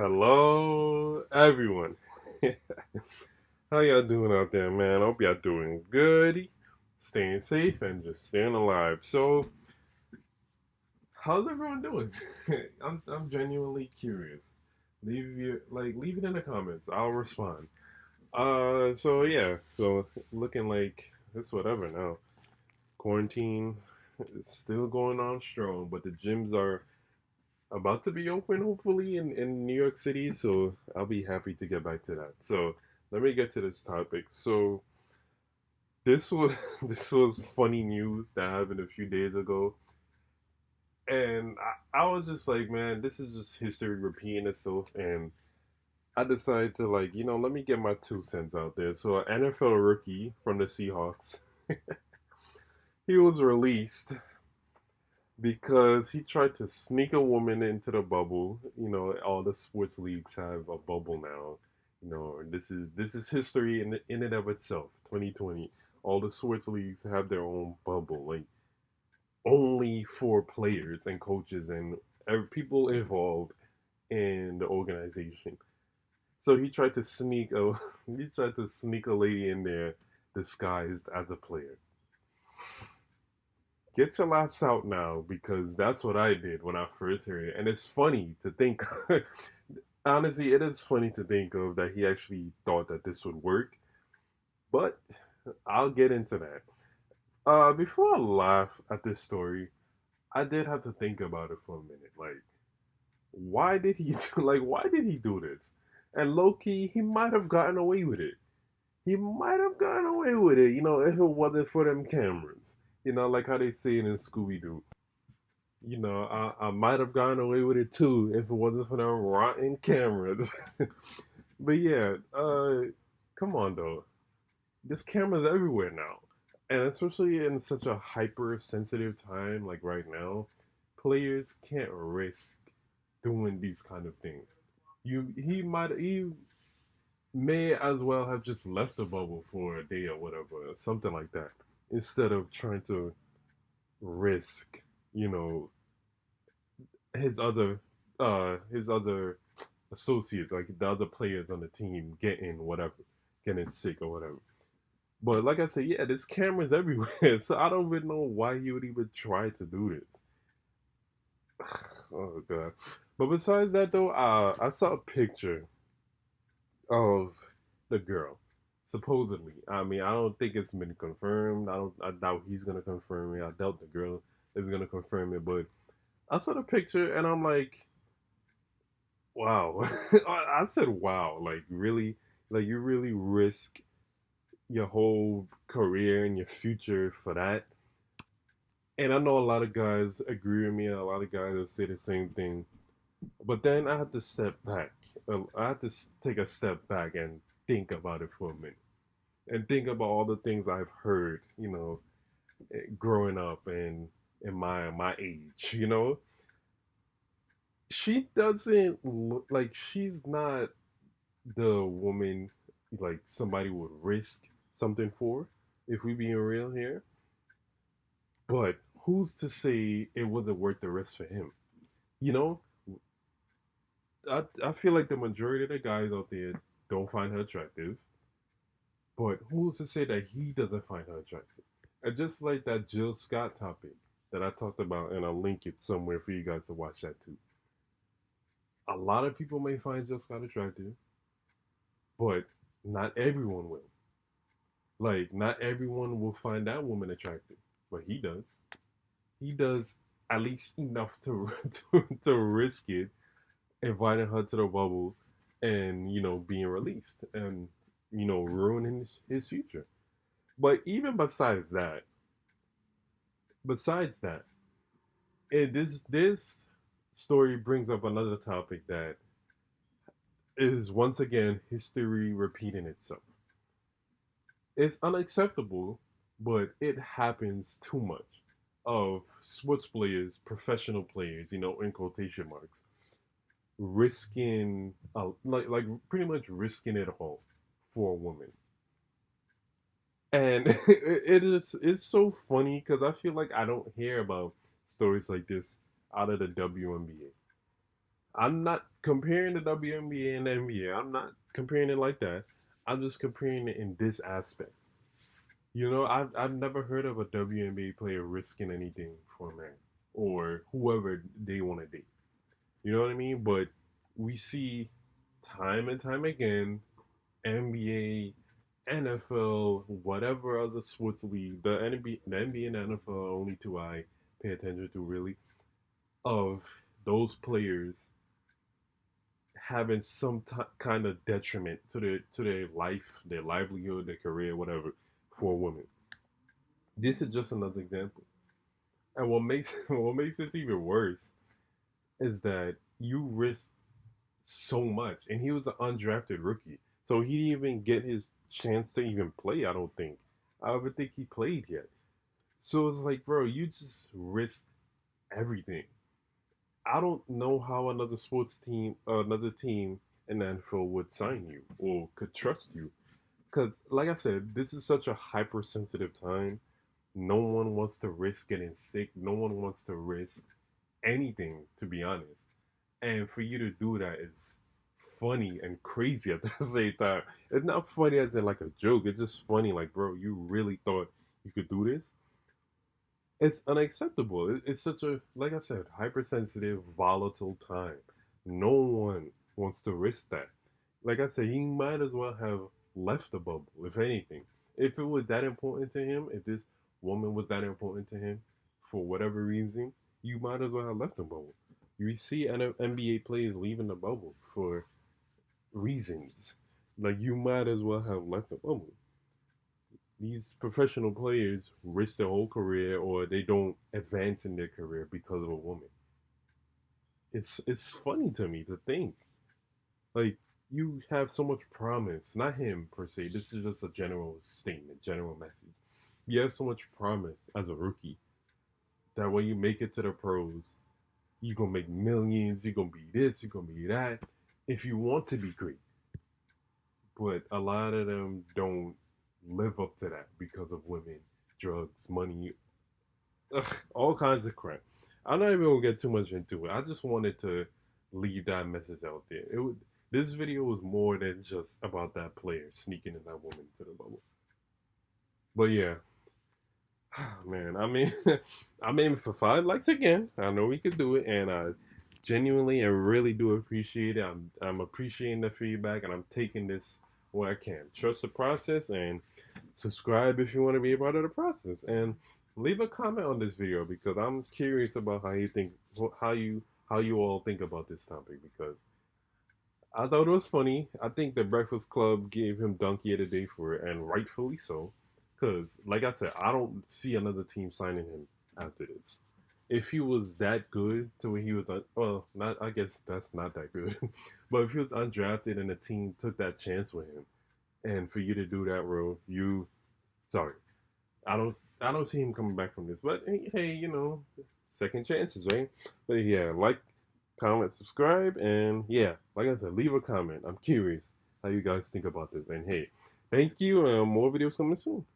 Hello, everyone. How y'all doing out there, man? Hope y'all doing good, staying safe, and just staying alive. So, how's everyone doing? I'm genuinely curious. Leave it in the comments. I'll respond. So yeah, so looking like it's whatever now. Quarantine is still going on strong, but the gyms are about to be open hopefully in New York City, so I'll be happy to get back to that. So let me get to this topic. So this was this was funny news that happened a few days ago. And I was just like, man, this is just history repeating itself. And I decided to, like, let me get my 2 cents out there. So an NFL rookie from the Seahawks, he was released because he tried to sneak a woman into the bubble. All the sports leagues have a bubble now. This is history in and of itself. 2020, all the sports leagues have their own bubble, like only for players and coaches and people involved in the organization. So he tried to sneak a he tried to sneak a lady in there disguised as a player. Get your laughs out now because that's what I did when I first heard it. And it's funny to think, honestly, it is funny to think of that he actually thought that this would work. But I'll get into that. Before I laugh at this story, I did have to think about it for a minute. Like, why did he why did he do this? And low key, he might have gotten away with it. He might have gotten away with it, if it wasn't for them cameras. Like how they say it in Scooby Doo. I might have gotten away with it too if it wasn't for them rotten cameras. But yeah, come on though. There's cameras everywhere now. And especially in such a hypersensitive time like right now, players can't risk doing these kind of things. He may as well have just left the bubble for a day or whatever, something like that, instead of trying to risk, you know, his other associates, like the other players on the team, getting sick or whatever. But like I said, yeah, there's cameras everywhere, so I don't even know why he would even try to do this. Oh god. But besides that though, I saw a picture of the girl. Supposedly. I mean, I don't think it's been confirmed. I doubt he's gonna confirm it. I doubt the girl is gonna confirm it. But I saw the picture and I'm like, wow. I said wow. Like really, like you really risk your whole career and your future for that. And I know a lot of guys agree with me. A lot of guys will say the same thing. But then I had to step back. I had to take a step back and think about it for a minute and think about all the things I've heard, growing up and in my age, she doesn't look like she's not the woman like somebody would risk something for, if we being real here. But who's to say it wasn't worth the risk for him? You know, I feel like the majority of the guys out there don't find her attractive. But who's to say that he doesn't find her attractive? And just like that Jill Scott topic that I talked about, and I'll link it somewhere for you guys to watch that too. A lot of people may find Jill Scott attractive, but not everyone will. Like, not everyone will find that woman attractive, but he does. He does at least enough to to risk it, inviting her to the bubble, and being released, and ruining his future. But even besides that, this story brings up another topic that is once again history repeating itself. It's unacceptable, but it happens too much of sports players, professional players, in quotation marks, risking like pretty much risking it all for a woman. And it's so funny because I feel like I don't hear about stories like this out of the WNBA. I'm not comparing the WNBA and the NBA. I'm not comparing it like that. I'm just comparing it in this aspect. I've never heard of a WNBA player risking anything for a man or whoever they want to date. You know what I mean? But we see time and time again NBA, NFL, whatever other sports league, the NBA and the NFL are only two I pay attention to really, of those players having some kind of detriment to their life, their livelihood, their career, whatever, for a woman. This is just another example. And what makes this even worse is that you risk so much, and he was an undrafted rookie, so he didn't even get his chance to even play. I don't think. I don't even think he played yet. So it's like, bro, you just risked everything. I don't know how another team in the NFL would sign you or could trust you. Because, like I said, this is such a hypersensitive time. No one wants to risk getting sick. No one wants to risk anything, to be honest. And for you to do that is funny and crazy at the same time. It's not funny as in like a joke. It's just funny, like, bro, you really thought you could do this? It's unacceptable. It's such a, like I said, hypersensitive, volatile time. No one wants to risk that. Like I said, he might as well have left the bubble, if anything. If it was that important to him, if this woman was that important to him, for whatever reason, you might as well have left the bubble. You see NBA players leaving the bubble for reasons. Like, you might as well have left the bubble. These professional players risk their whole career or they don't advance in their career because of a woman. It's funny to me to think, like, you have so much promise. Not him per se. This is just a general statement, general message. You have so much promise as a rookie that when you make it to the pros, you're gonna make millions. You're gonna be this. You're gonna be that. If you want to be great, but a lot of them don't live up to that because of women, drugs, money, all kinds of crap. I'm not even gonna get too much into it. I just wanted to leave that message out there. This video was more than just about that player sneaking in that woman to the bubble. But yeah, man. I mean, I'm aiming for 5 likes again. I know we could do it, and I genuinely and really do appreciate it. I'm appreciating the feedback, and I'm taking this where I can. Trust the process and subscribe if you want to be a part of the process, and leave a comment on this video because I'm curious about how you think, how you all think about this topic because I thought it was funny. I think the Breakfast Club gave him Donkey of the Day for it, and rightfully so. Because, like I said, I don't see another team signing him after this. If he was that good to where he was, well, not, I guess that's not that good. But if he was undrafted and the team took that chance with him, and for you to do that, bro, sorry, I don't see him coming back from this. But hey, second chances, right? But yeah, like, comment, subscribe, and yeah, like I said, leave a comment. I'm curious how you guys think about this. And hey, thank you, and more videos coming soon.